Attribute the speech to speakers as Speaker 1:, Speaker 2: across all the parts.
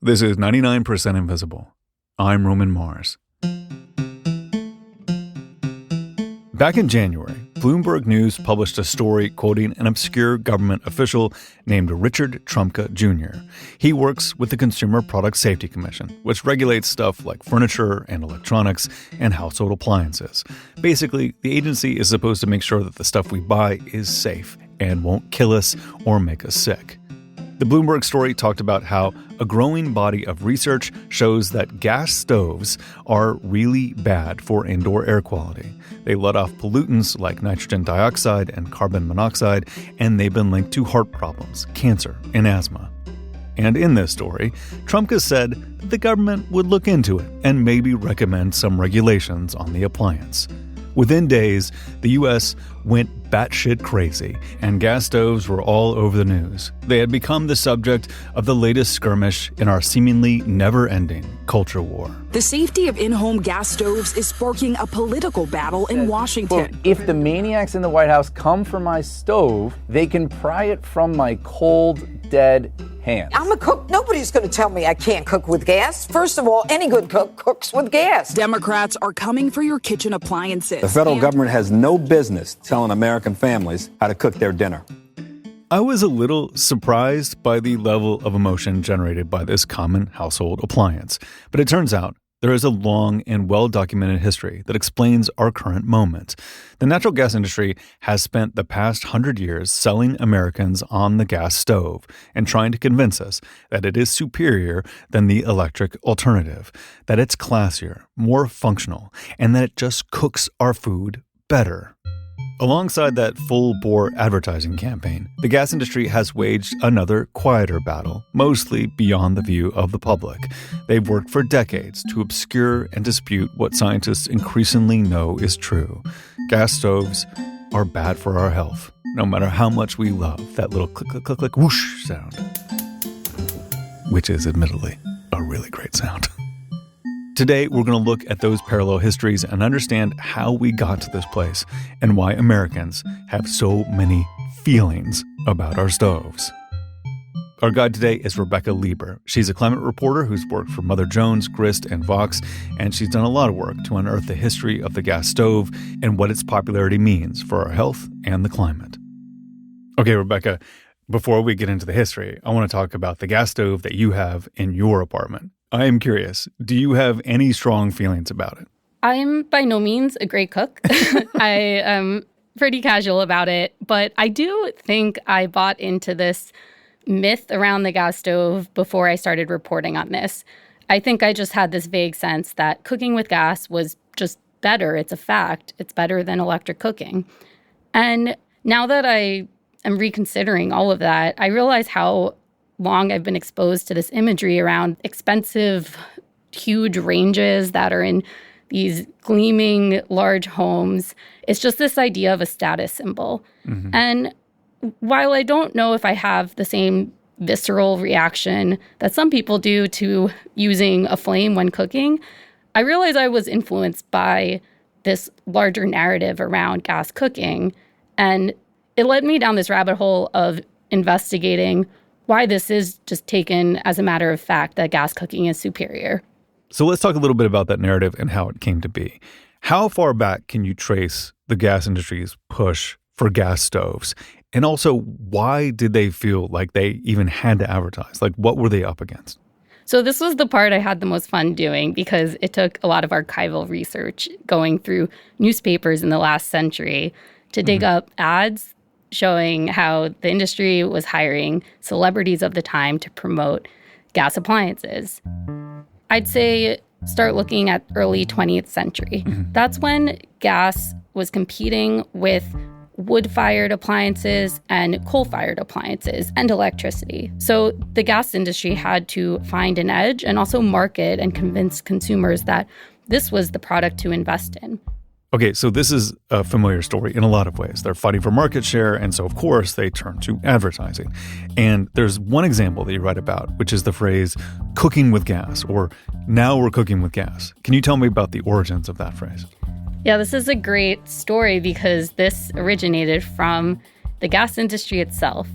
Speaker 1: This is 99% Invisible. I'm Roman Mars. Back in January, Bloomberg News published a story quoting an obscure government official named Richard Trumka Jr. He works with the Consumer Product Safety Commission, which regulates stuff like furniture and electronics and household appliances. Basically, the agency is supposed to make sure that the stuff we buy is safe and won't kill us or make us sick. The Bloomberg story talked about how a growing body of research shows that gas stoves are really bad for indoor air quality. They let off pollutants like nitrogen dioxide and carbon monoxide, and they've been linked to heart problems, cancer, and asthma. And in this story, Trumka said that the government would look into it and maybe recommend some regulations on the appliance. Within days, the U.S. went batshit crazy, and gas stoves were all over the news. They had become the subject of the latest skirmish in our seemingly never-ending culture war.
Speaker 2: The safety of in-home gas stoves is sparking a political battle in Washington.
Speaker 3: If the maniacs in the White House come for my stove, they can pry it from my cold, dead hands.
Speaker 4: I'm a cook. Nobody's going to tell me I can't cook with gas. First of all, any good cook cooks with gas.
Speaker 2: Democrats are coming for your kitchen appliances.
Speaker 5: The federal government has no business telling American families how to cook their dinner.
Speaker 1: I was a little surprised by the level of emotion generated by this common household appliance, but it turns out there is a long and well-documented history that explains our current moment. The natural gas industry has spent the past 100 years selling Americans on the gas stove and trying to convince us that it is superior than the electric alternative, that it's classier, more functional, and that it just cooks our food better. Alongside that full-bore advertising campaign, the gas industry has waged another quieter battle, mostly beyond the view of the public. They've worked for decades to obscure and dispute what scientists increasingly know is true. Gas stoves are bad for our health, no matter how much we love that little click, click, click, click, whoosh sound, which is admittedly a really great sound. Today, we're going to look at those parallel histories and understand how we got to this place and why Americans have so many feelings about our stoves. Our guide today is Rebecca Lieber. She's a climate reporter who's worked for Mother Jones, Grist, and Vox, and she's done a lot of work to unearth the history of the gas stove and what its popularity means for our health and the climate. Okay, Rebecca, before we get into the history, I want to talk about the gas stove that you have in your apartment. I am curious, do you have any strong feelings about it?
Speaker 6: I'm by no means a great cook. I am pretty casual about it, but I do think I bought into this myth around the gas stove before I started reporting on this. I think I just had this vague sense that cooking with gas was just better. It's a fact. It's better than electric cooking. And now that I am reconsidering all of that, I realize how long I've been exposed to this imagery around expensive, huge ranges that are in these gleaming, large homes. It's just this idea of a status symbol. Mm-hmm. And while I don't know if I have the same visceral reaction that some people do to using a flame when cooking, I realize I was influenced by this larger narrative around gas cooking. And it led me down this rabbit hole of investigating why this is just taken as a matter of fact that gas cooking is superior.
Speaker 1: So let's talk a little bit about that narrative and how it came to be. How far back can you trace the gas industry's push for gas stoves? And also, why did they feel like they even had to advertise? Like, what were they up against?
Speaker 6: So this was the part I had the most fun doing because it took a lot of archival research going through newspapers in the last century to dig up ads showing how the industry was hiring celebrities of the time to promote gas appliances. I'd say start looking at early 20th century. Mm-hmm. That's when gas was competing with wood-fired appliances and coal-fired appliances and electricity. So the gas industry had to find an edge and also market and convince consumers that this was the product to invest in.
Speaker 1: Okay, so this is a familiar story in a lot of ways. They're fighting for market share, and so, of course, they turn to advertising. And there's one example that you write about, which is the phrase, cooking with gas, or now we're cooking with gas. Can you tell me about the origins of that phrase?
Speaker 6: Yeah, this is a great story because this originated from the gas industry itself.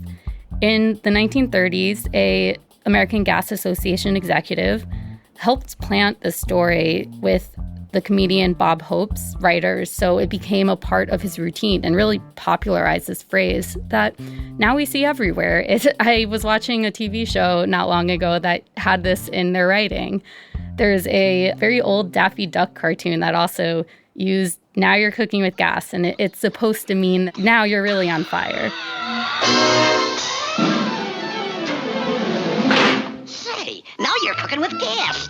Speaker 6: In the 1930s, a American Gas Association executive, helped plant the story with the comedian Bob Hope's writers, so it became a part of his routine and really popularized this phrase that now we see everywhere. I was watching a TV show not long ago that had this in their writing. There's a very old Daffy Duck cartoon that also used "now you're cooking with gas," and it's supposed to mean now you're really on fire.
Speaker 7: Say, now you're cooking with gas.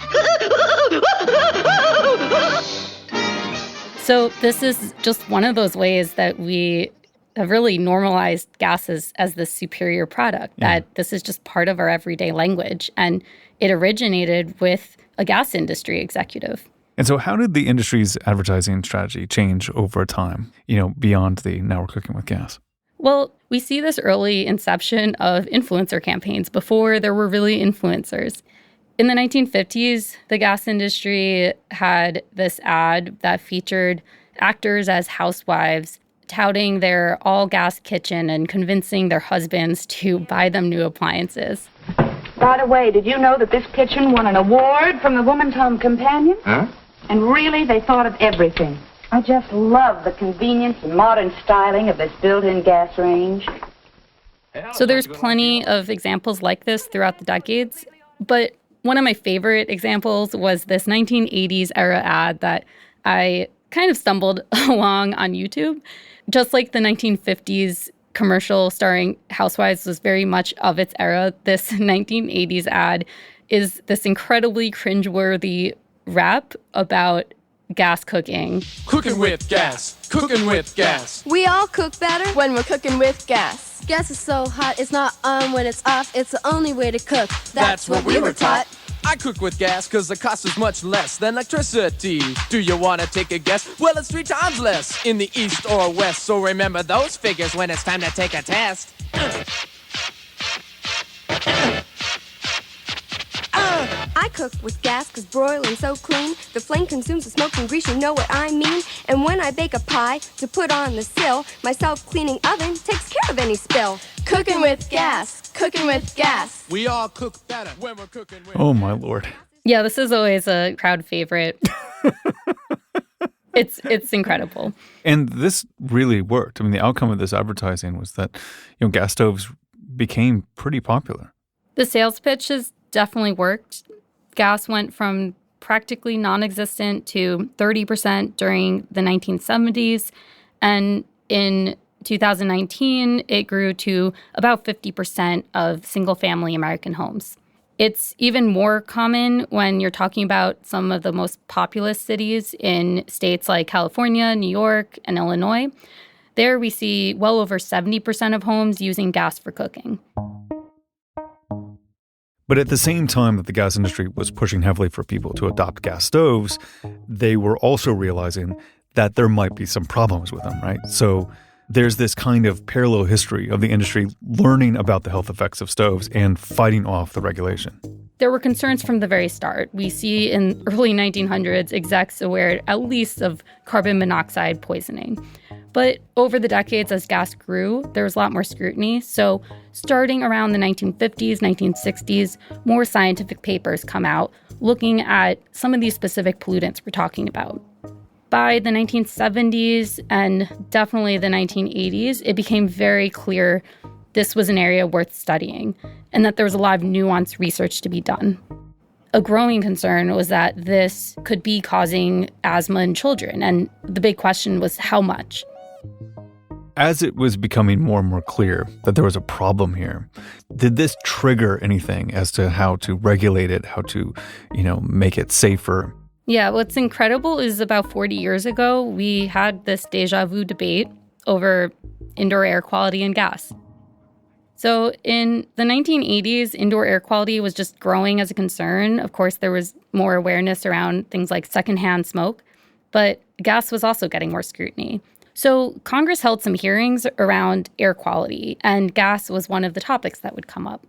Speaker 6: So this is just one of those ways that we have really normalized gases as the superior product, that this is just part of our everyday language. And it originated with a gas industry executive.
Speaker 1: And so how did the industry's advertising strategy change over time, beyond the now we're cooking with gas?
Speaker 6: Well, we see this early inception of influencer campaigns before there were really influencers. In the 1950s, the gas industry had this ad that featured actors as housewives touting their all-gas kitchen and convincing their husbands to buy them new appliances.
Speaker 8: By the way, did you know that this kitchen won an award from the Woman's Home Companion?
Speaker 9: Huh?
Speaker 8: And really, they thought of everything. I just love the convenience and modern styling of this built-in gas range.
Speaker 6: So there's plenty of examples like this throughout the decades, but one of my favorite examples was this 1980s era ad that I kind of stumbled along on YouTube. Just like the 1950s commercial starring housewives was very much of its era, this 1980s ad is this incredibly cringeworthy rap about gas cooking.
Speaker 10: Cooking with gas. Cooking with gas.
Speaker 11: We all cook better when we're cooking with gas. Gas is so hot, it's not on when it's off. It's the only way to cook. That's what we were taught.
Speaker 10: I cook with gas because the cost is much less than electricity. Do you want to take a guess? Well, it's 3 times less in the east or west. So remember those figures when it's time to take a test.
Speaker 11: I cook with gas because broiling's so clean. The flame consumes the smoke and grease, you know what I mean. And when I bake a pie to put on the sill, my self-cleaning oven takes care of any spill. Cooking with gas. Cooking with gas.
Speaker 10: We all cook better when we're cooking with
Speaker 1: Oh, my Lord.
Speaker 6: Yeah, this is always a crowd favorite. It's incredible.
Speaker 1: And this really worked. I mean, the outcome of this advertising was that, gas stoves became pretty popular.
Speaker 6: The sales pitch has definitely worked. Gas went from practically non-existent to 30% during the 1970s. And in 2019, it grew to about 50% of single-family American homes. It's even more common when you're talking about some of the most populous cities in states like California, New York, and Illinois. There we see well over 70% of homes using gas for cooking.
Speaker 1: But at the same time that the gas industry was pushing heavily for people to adopt gas stoves, they were also realizing that there might be some problems with them, right? So there's this kind of parallel history of the industry learning about the health effects of stoves and fighting off the regulation.
Speaker 6: There were concerns from the very start. We see in early 1900s execs aware at least of carbon monoxide poisoning. But over the decades as gas grew, there was a lot more scrutiny. So starting around the 1950s, 1960s, more scientific papers come out looking at some of these specific pollutants we're talking about. By the 1970s and definitely the 1980s, it became very clear this was an area worth studying and that there was a lot of nuanced research to be done. A growing concern was that this could be causing asthma in children, and the big question was how much.
Speaker 1: As it was becoming more and more clear that there was a problem here, did this trigger anything as to how to regulate it, how to, make it safer?
Speaker 6: Yeah, what's incredible is about 40 years ago, we had this deja vu debate over indoor air quality and gas. So in the 1980s, indoor air quality was just growing as a concern. Of course, there was more awareness around things like secondhand smoke, but gas was also getting more scrutiny. So Congress held some hearings around air quality, and gas was one of the topics that would come up.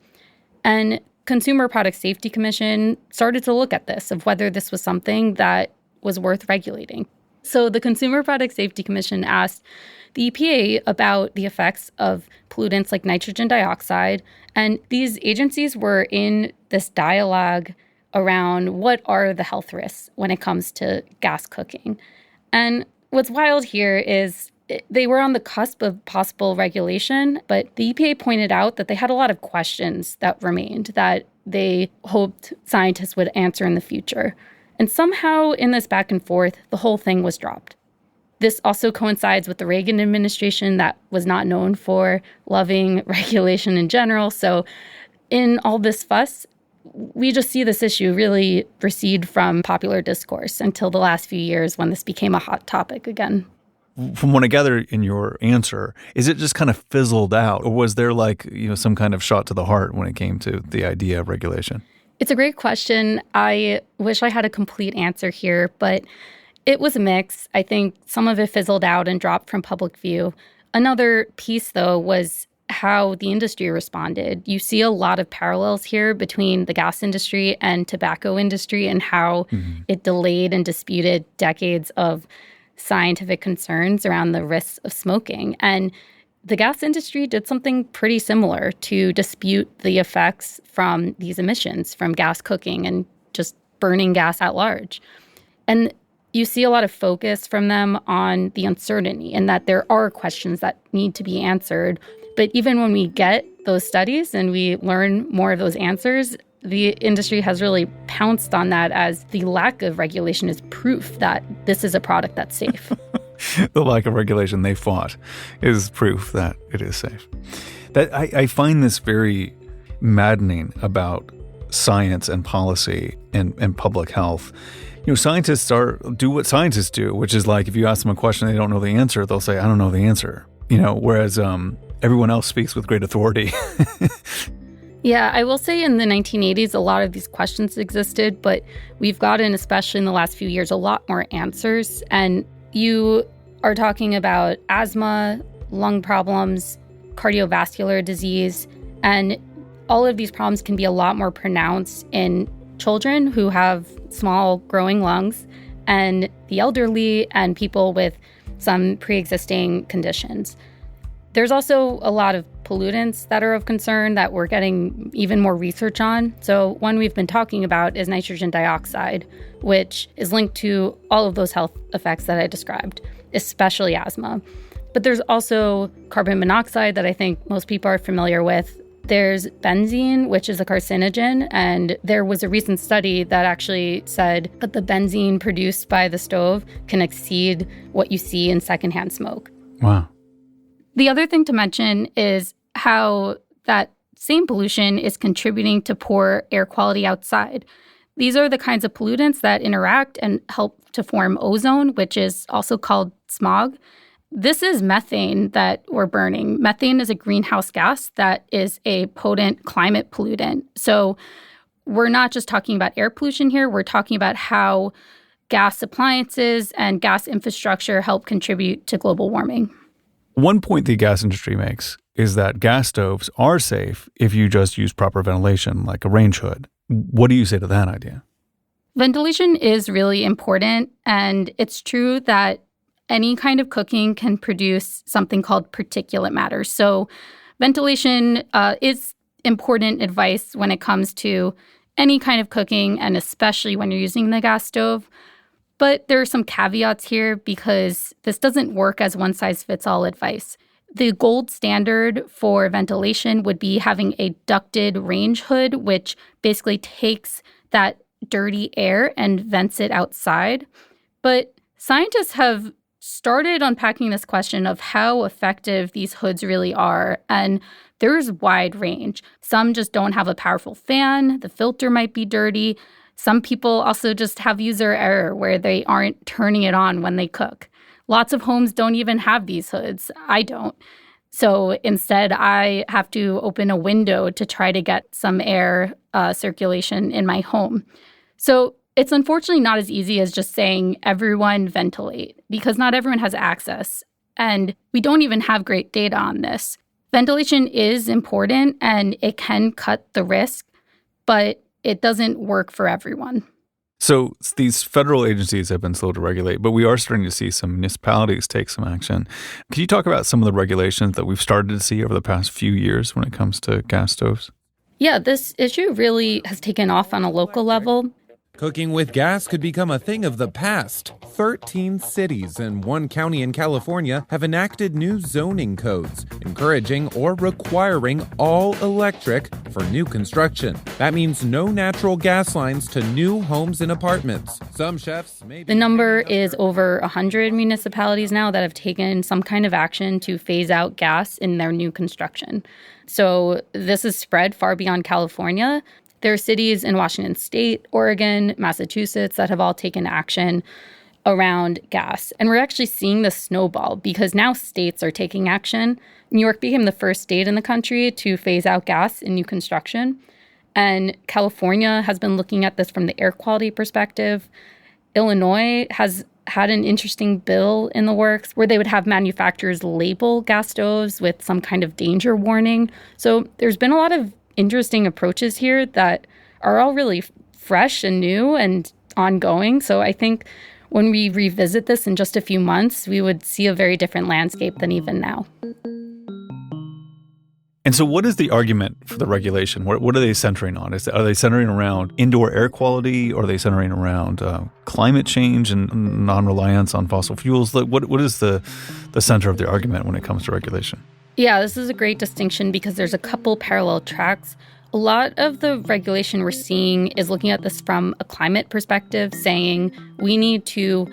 Speaker 6: And Consumer Product Safety Commission started to look at this, of whether this was something that was worth regulating. So the Consumer Product Safety Commission asked the EPA about the effects of pollutants like nitrogen dioxide. And these agencies were in this dialogue around what are the health risks when it comes to gas cooking. And what's wild here is they were on the cusp of possible regulation, but the EPA pointed out that they had a lot of questions that remained that they hoped scientists would answer in the future. And somehow in this back and forth, the whole thing was dropped. This also coincides with the Reagan administration that was not known for loving regulation in general. So in all this fuss, we just see this issue really recede from popular discourse until the last few years when this became a hot topic again.
Speaker 1: From what I gather in your answer, is it just kind of fizzled out? Or was there some kind of shot to the heart when it came to the idea of regulation?
Speaker 6: It's a great question. I wish I had a complete answer here, but it was a mix. I think some of it fizzled out and dropped from public view. Another piece, though, was how the industry responded. You see a lot of parallels here between the gas industry and tobacco industry and how it delayed and disputed decades of scientific concerns around the risks of smoking. And the gas industry did something pretty similar to dispute the effects from these emissions from gas cooking and just burning gas at large. And you see a lot of focus from them on the uncertainty and that there are questions that need to be answered. But even when we get those studies and we learn more of those answers, the industry has really pounced on that as the lack of regulation is proof that this is a product that's safe.
Speaker 1: The lack of regulation they fought is proof that it is safe. That I find this very maddening about science and policy and public health. Scientists do what scientists do, which is like if you ask them a question they don't know the answer, they'll say, I don't know the answer. Whereas everyone else speaks with great authority.
Speaker 6: Yeah, I will say in the 1980s, a lot of these questions existed, but we've gotten, especially in the last few years, a lot more answers. And you are talking about asthma, lung problems, cardiovascular disease, and all of these problems can be a lot more pronounced in children who have small growing lungs and the elderly and people with some pre-existing conditions. There's also a lot of pollutants that are of concern that we're getting even more research on. So one we've been talking about is nitrogen dioxide, which is linked to all of those health effects that I described, especially asthma. But there's also carbon monoxide that I think most people are familiar with. There's benzene, which is a carcinogen, and there was a recent study that actually said that the benzene produced by the stove can exceed what you see in secondhand smoke.
Speaker 1: Wow.
Speaker 6: The other thing to mention is how that same pollution is contributing to poor air quality outside. These are the kinds of pollutants that interact and help to form ozone, which is also called smog. This is methane that we're burning. Methane is a greenhouse gas that is a potent climate pollutant. So we're not just talking about air pollution here. We're talking about how gas appliances and gas infrastructure help contribute to global warming.
Speaker 1: One point the gas industry makes is that gas stoves are safe if you just use proper ventilation, like a range hood. What do you say to that idea?
Speaker 6: Ventilation is really important, and it's true that any kind of cooking can produce something called particulate matter. So ventilation is important advice when it comes to any kind of cooking, and especially when you're using the gas stove. But there are some caveats here because this doesn't work as one-size-fits-all advice. The gold standard for ventilation would be having a ducted range hood, which basically takes that dirty air and vents it outside. But scientists have started unpacking this question of how effective these hoods really are, and there's wide range. Some just don't have a powerful fan. The filter might be dirty. Some people also just have user error where they aren't turning it on when they cook. Lots of homes don't even have these hoods. I don't. So instead, I have to open a window to try to get some air circulation in my home. So it's unfortunately not as easy as just saying everyone ventilate, because not everyone has access. And we don't even have great data on this. Ventilation is important and it can cut the risk, but it doesn't work for everyone.
Speaker 1: So these federal agencies have been slow to regulate, but we are starting to see some municipalities take some action. Can you talk about some of the regulations that we've started to see over the past few years when it comes to gas stoves?
Speaker 6: Yeah, this issue really has taken off on a local level.
Speaker 9: Cooking with gas could become a thing of the past. 13 cities and 1 county in California have enacted new zoning codes, encouraging or requiring all electric for new construction. That means no natural gas lines to new homes and apartments. Some chefs may be...
Speaker 6: The number is over 100 municipalities now that have taken some kind of action to phase out gas in their new construction. So this is spread far beyond California. There are cities in Washington State, Oregon, Massachusetts that have all taken action around gas. And we're actually seeing this snowball because now states are taking action. New York became the first state in the country to phase out gas in new construction. And California has been looking at this from the air quality perspective. Illinois has had an interesting bill in the works where they would have manufacturers label gas stoves with some kind of danger warning. So there's been a lot of interesting approaches here that are all really fresh and new and ongoing. So I think when we revisit this in just a few months, we would see a very different landscape than even now.
Speaker 1: And so what is the argument for the regulation? What are they centering on? Are they centering around indoor air quality? Or are they centering around climate change and non-reliance on fossil fuels? What is the center of the argument when it comes to regulation?
Speaker 6: Yeah, this is a great distinction because there's a couple parallel tracks. A lot of the regulation we're seeing is looking at this from a climate perspective, saying we need to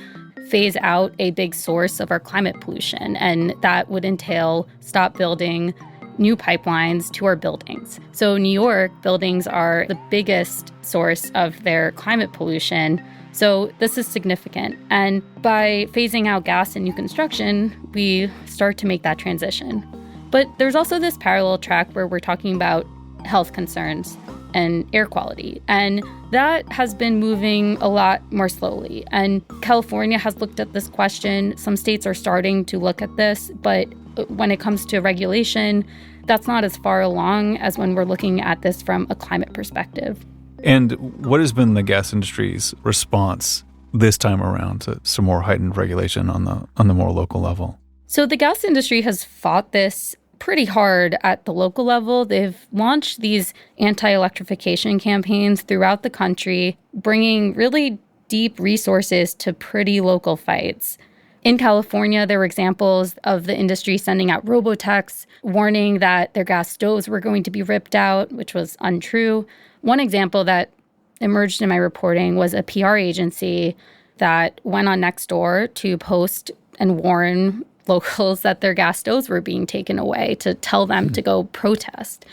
Speaker 6: phase out a big source of our climate pollution. And that would entail stop building new pipelines to our buildings. So New York buildings are the biggest source of their climate pollution. So this is significant. And by phasing out gas in new construction, we start to make that transition. But there's also this parallel track where we're talking about health concerns and air quality. And that has been moving a lot more slowly. And California has looked at this question. Some states are starting to look at this. But when it comes to regulation, that's not as far along as when we're looking at this from a climate perspective.
Speaker 1: And what has been the gas industry's response this time around to some more heightened regulation on the more local level?
Speaker 6: So the gas industry has fought this pretty hard at the local level. They've launched these anti-electrification campaigns throughout the country, bringing really deep resources to pretty local fights. In California, there were examples of the industry sending out robotexts, warning that their gas stoves were going to be ripped out, which was untrue. One example that emerged in my reporting was a PR agency that went on Nextdoor to post and warn locals that their gas stoves were being taken away, to tell them to go protest.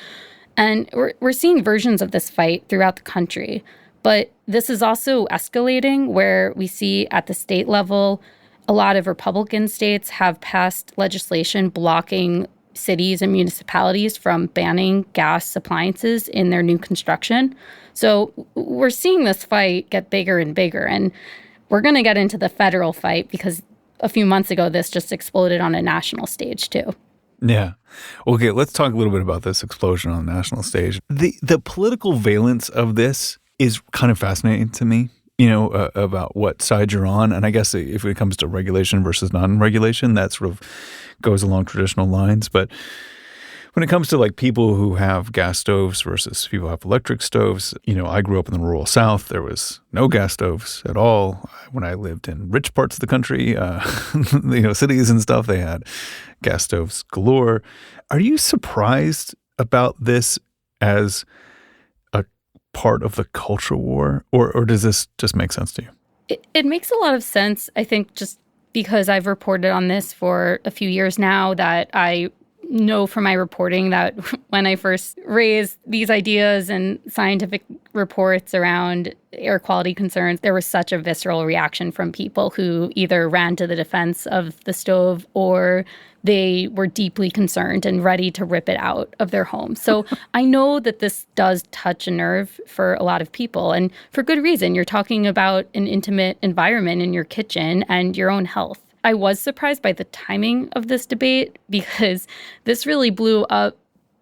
Speaker 6: And we're seeing versions of this fight throughout the country. But this is also escalating, where we see at the state level, a lot of Republican states have passed legislation blocking cities and municipalities from banning gas appliances in their new construction. So we're seeing this fight get bigger and bigger. And we're going to get into the federal fight because a few months ago, this just exploded on a national stage, too.
Speaker 1: Yeah. Okay, let's talk a little bit about this explosion on the national stage. The political valence of this is kind of fascinating to me, about what side you're on. And I guess if it comes to regulation versus non-regulation, that sort of goes along traditional lines. But when it comes to like people who have gas stoves versus people who have electric stoves, I grew up in the rural South. There was no gas stoves at all. When I lived in rich parts of the country, cities and stuff, they had gas stoves galore. Are you surprised about this as a part of the culture war, or does this just make sense to you?
Speaker 6: It makes a lot of sense, I think, just because I've reported on this for a few years now, that I know from my reporting that when I first raised these ideas and scientific reports around air quality concerns, there was such a visceral reaction from people who either ran to the defense of the stove or they were deeply concerned and ready to rip it out of their home. So I know that this does touch a nerve for a lot of people, and for good reason. You're talking about an intimate environment in your kitchen and your own health. I was surprised by the timing of this debate because this really blew up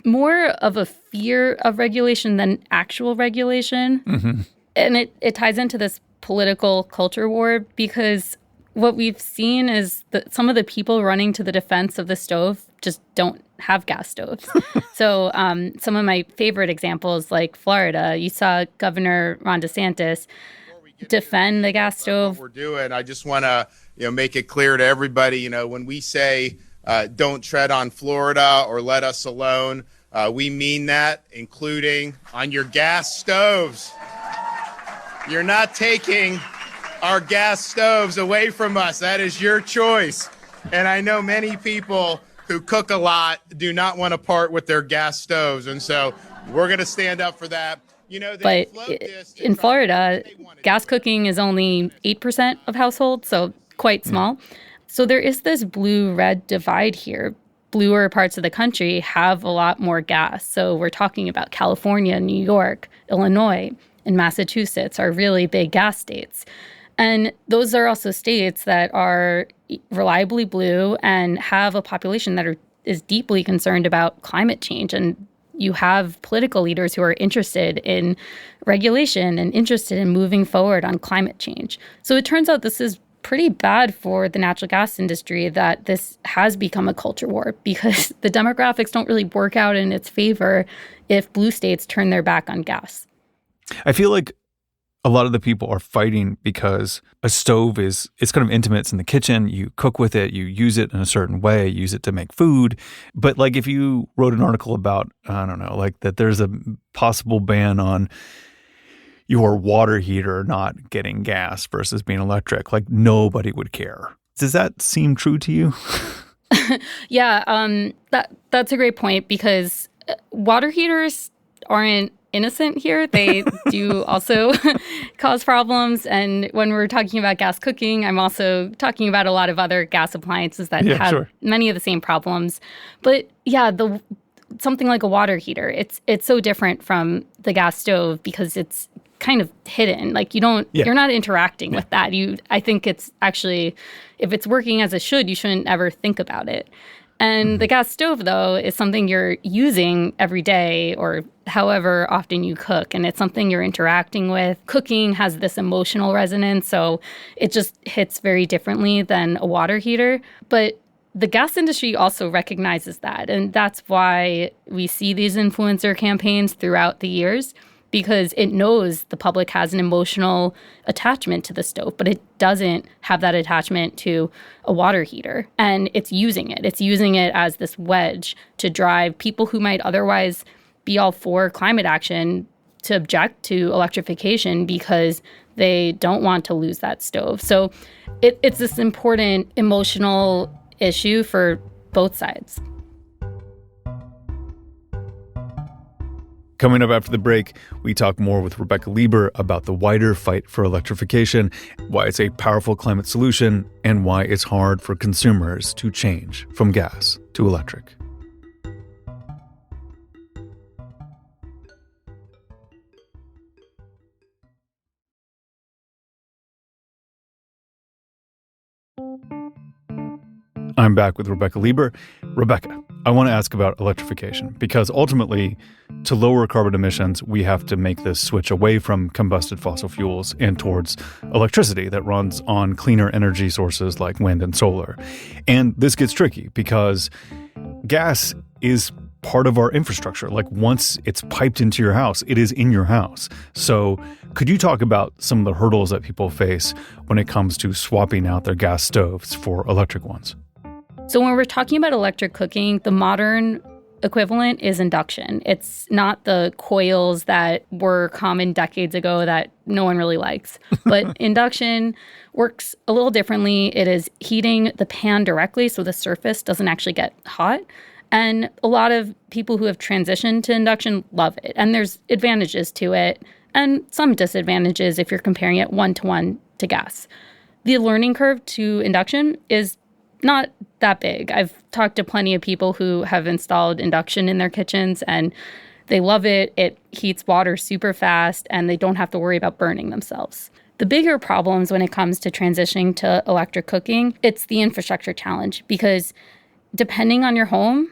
Speaker 6: more of a fear of regulation than actual regulation.
Speaker 1: Mm-hmm.
Speaker 6: And it ties into this political culture war, because what we've seen is that some of the people running to the defense of the stove just don't have gas stoves. So some of my favorite examples, like Florida, you saw Governor Ron DeSantis defend the gas stove.
Speaker 12: What we're doing, I just want to make it clear to everybody, when we say don't tread on Florida or let us alone, we mean that, including on your gas stoves. You're not taking our gas stoves away from us. That is your choice. And I know many people who cook a lot do not want to part with their gas stoves. And so we're going to stand up for that.
Speaker 6: But in Florida, gas cooking is only 8% of households, so quite small. So there is this blue-red divide here. Bluer parts of the country have a lot more gas. So we're talking about California, New York, Illinois, and Massachusetts are really big gas states. And those are also states that are reliably blue and have a population that is deeply concerned about climate change. And you have political leaders who are interested in regulation and interested in moving forward on climate change. So it turns out this is pretty bad for the natural gas industry, that this has become a culture war, because the demographics don't really work out in its favor if blue states turn their back on gas.
Speaker 1: I feel like a lot of the people are fighting because a stove it's kind of intimate. It's in the kitchen. You cook with it. You use it in a certain way. You use it to make food. But like if you wrote an article about, I don't know, like that there's a possible ban on your water heater not getting gas versus being electric, like nobody would care. Does that seem true to you?
Speaker 6: Yeah, that's a great point, because water heaters aren't innocent here. They do also cause problems. And when we're talking about gas cooking, I'm also talking about a lot of other gas appliances that have many of the same problems. But yeah, something like a water heater, it's so different from the gas stove because it's kind of hidden. Like you're not interacting with that. I think it's actually, if it's working as it should, you shouldn't ever think about it. And the gas stove, though, is something you're using every day or however often you cook. And it's something you're interacting with. Cooking has this emotional resonance, so it just hits very differently than a water heater. But the gas industry also recognizes that. And that's why we see these influencer campaigns throughout the years, because it knows the public has an emotional attachment to the stove, but it doesn't have that attachment to a water heater. And it's using it. It's using it as this wedge to drive people who might otherwise be all for climate action to object to electrification because they don't want to lose that stove. So it's this important emotional issue for both sides.
Speaker 1: Coming up after the break, we talk more with Rebecca Lieber about the wider fight for electrification, why it's a powerful climate solution, and why it's hard for consumers to change from gas to electric. I'm back with Rebecca Lieber. Rebecca, I want to ask about electrification because ultimately, to lower carbon emissions, we have to make this switch away from combusted fossil fuels and towards electricity that runs on cleaner energy sources like wind and solar. And this gets tricky because gas is part of our infrastructure. Like once it's piped into your house, it is in your house. So could you talk about some of the hurdles that people face when it comes to swapping out their gas stoves for electric ones?
Speaker 6: So when we're talking about electric cooking, the modern equivalent is induction. It's not the coils that were common decades ago that no one really likes. But induction works a little differently. It is heating the pan directly so the surface doesn't actually get hot. And a lot of people who have transitioned to induction love it. And there's advantages to it and some disadvantages if you're comparing it one-to-one to gas. The learning curve to induction is not that big. I've talked to plenty of people who have installed induction in their kitchens and they love it. It heats water super fast and they don't have to worry about burning themselves. The bigger problems when it comes to transitioning to electric cooking, it's the infrastructure challenge because depending on your home,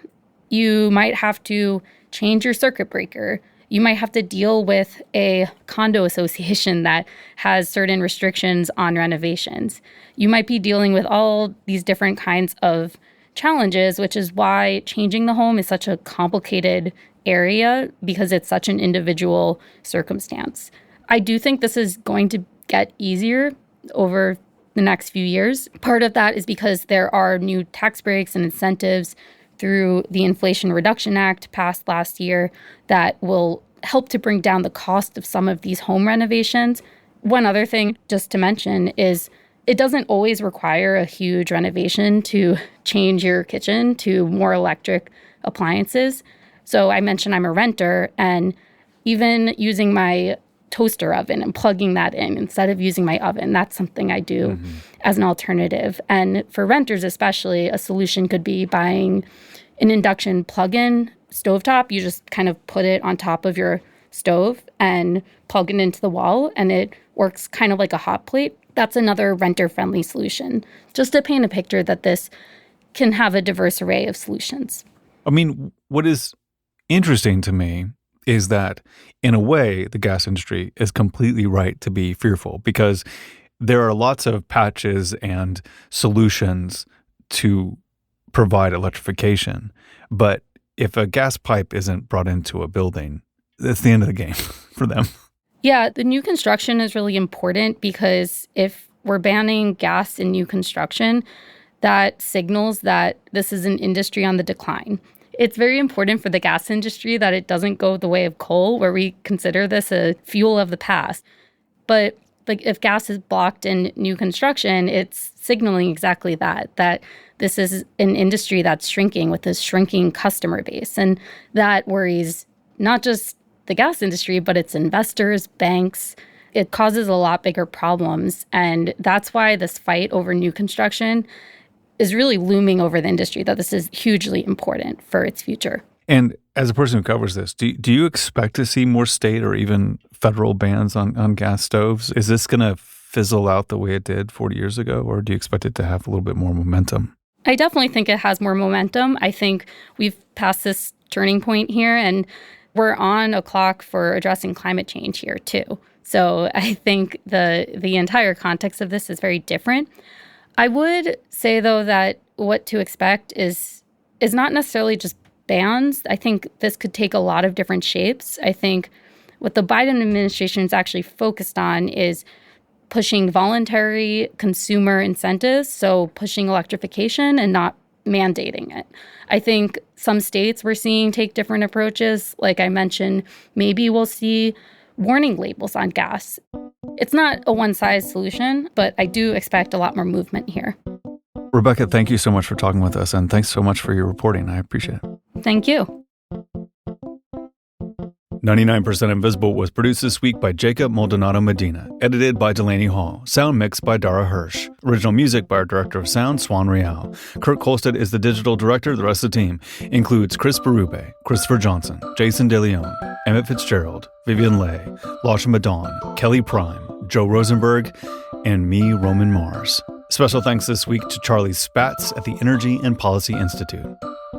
Speaker 6: you might have to change your circuit breaker. You might have to deal with a condo association that has certain restrictions on renovations. You might be dealing with all these different kinds of challenges, which is why changing the home is such a complicated area because it's such an individual circumstance. I do think this is going to get easier over the next few years. Part of that is because there are new tax breaks and incentives through the Inflation Reduction Act passed last year that will help to bring down the cost of some of these home renovations. One other thing just to mention is it doesn't always require a huge renovation to change your kitchen to more electric appliances. So I mentioned I'm a renter, and even using my toaster oven and plugging that in instead of using my oven, that's something I do as an alternative. And for renters especially, a solution could be buying an induction plug-in stovetop. You just kind of put it on top of your stove and plug it into the wall, and it works kind of like a hot plate. That's another renter-friendly solution, just to paint a picture that this can have a diverse array of solutions.
Speaker 1: I mean, what is interesting to me is that, in a way, the gas industry is completely right to be fearful because there are lots of patches and solutions to provide electrification. But if a gas pipe isn't brought into a building, that's the end of the game for them.
Speaker 6: Yeah, the new construction is really important because if we're banning gas in new construction, that signals that this is an industry on the decline. It's very important for the gas industry that it doesn't go the way of coal, where we consider this a fuel of the past. But if gas is blocked in new construction, it's signaling exactly that this is an industry that's shrinking with a shrinking customer base. And that worries not just the gas industry, but its investors, banks. It causes a lot bigger problems. And that's why this fight over new construction is really looming over the industry, that this is hugely important for its future.
Speaker 1: And as a person who covers this, do you expect to see more state or even federal bans on gas stoves? Is this going to fizzle out the way it did 40 years ago, or do you expect it to have a little bit more momentum?
Speaker 6: I definitely think it has more momentum. I think we've passed this turning point here, and we're on a clock for addressing climate change here too. So I think the entire context of this is very different. I would say, though, that what to expect is not necessarily just bans. I think this could take a lot of different shapes. I think what the Biden administration is actually focused on is pushing voluntary consumer incentives, so pushing electrification and not mandating it. I think some states we're seeing take different approaches. Like I mentioned, maybe we'll see warning labels on gas. It's not a one-size solution, but I do expect a lot more movement here.
Speaker 1: Rebecca, thank you so much for talking with us, and thanks so much for your reporting. I appreciate it.
Speaker 6: Thank you.
Speaker 1: 99% Invisible was produced this week by Jacob Maldonado Medina, edited by Delaney Hall, sound mixed by Dara Hirsch, original music by our director of sound, Swan Real. Kurt Kolstad is the digital director. The rest of the team includes Chris Berube, Christopher Johnson, Jason DeLeon, Emmett Fitzgerald, Vivian Leigh, Lasha Madon, Kelly Prime, Joe Rosenberg, and me, Roman Mars. Special thanks this week to Charlie Spatz at the Energy and Policy Institute.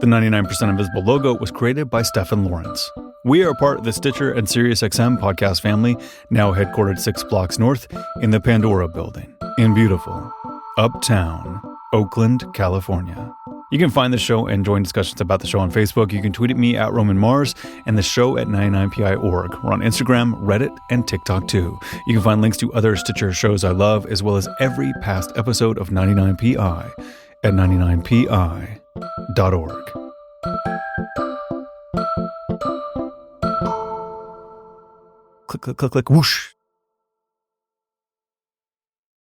Speaker 1: The 99% Invisible logo was created by Stefan Lawrence. We are part of the Stitcher and SiriusXM podcast family, now headquartered 6 blocks north in the Pandora building in beautiful Uptown, Oakland, California. You can find the show and join discussions about the show on Facebook. You can tweet at me at Roman Mars and the show at 99pi.org. We're on Instagram, Reddit, and TikTok too. You can find links to other Stitcher shows I love, as well as every past episode of 99pi at 99pi.org. Click, click, click, click, whoosh.